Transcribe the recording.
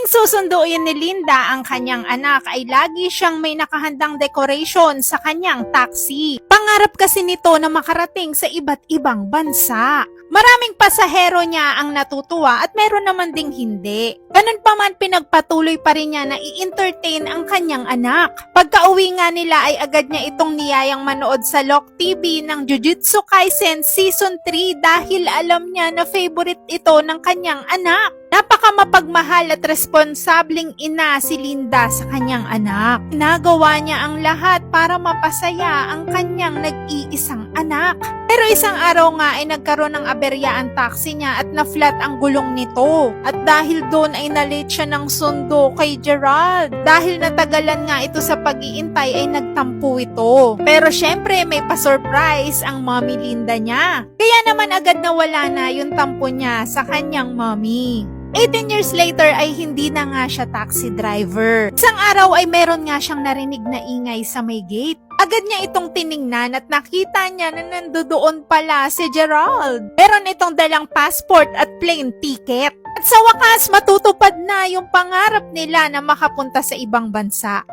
Tuwing susunduin ni Linda ang kanyang anak ay lagi siyang may nakahandang decoration sa kanyang taxi. Pangarap kasi nito na makarating sa iba't ibang bansa. Maraming pasahero niya ang natutuwa at meron naman ding hindi. Ganun pa man, pinagpatuloy pa rin niya na i-entertain ang kanyang anak. Pagka-uwi nga nila ay agad niya itong niyayang manood sa Lock TV ng Jujutsu Kaisen Season 3 dahil alam niya na favorite ito ng kanyang anak. Napaka mapagmahal at responsabling ina si Linda sa kanyang anak. Nagawa niya ang lahat para mapasaya ang kanyang nag-iisang anak. Pero isang araw nga ay nagkaroon ng aberya ang taxi niya at na-flat ang gulong nito. At dahil doon ay na-late siya ng sundo kay Gerald. Dahil natagalan nga ito sa pag-iintay ay nagtampo ito. Pero syempre may pa-surprise ang mommy Linda niya. Kaya naman agad nawala na yung tampo niya sa kanyang mommy. 18 years later ay hindi na nga siya taxi driver. Isang araw ay meron nga siyang narinig na ingay sa may gate. Agad niya itong tiningnan at nakita niya na nandoon pala si Gerald. Meron itong dalang passport at plane ticket. At sa wakas, matutupad na yung pangarap nila na makapunta sa ibang bansa.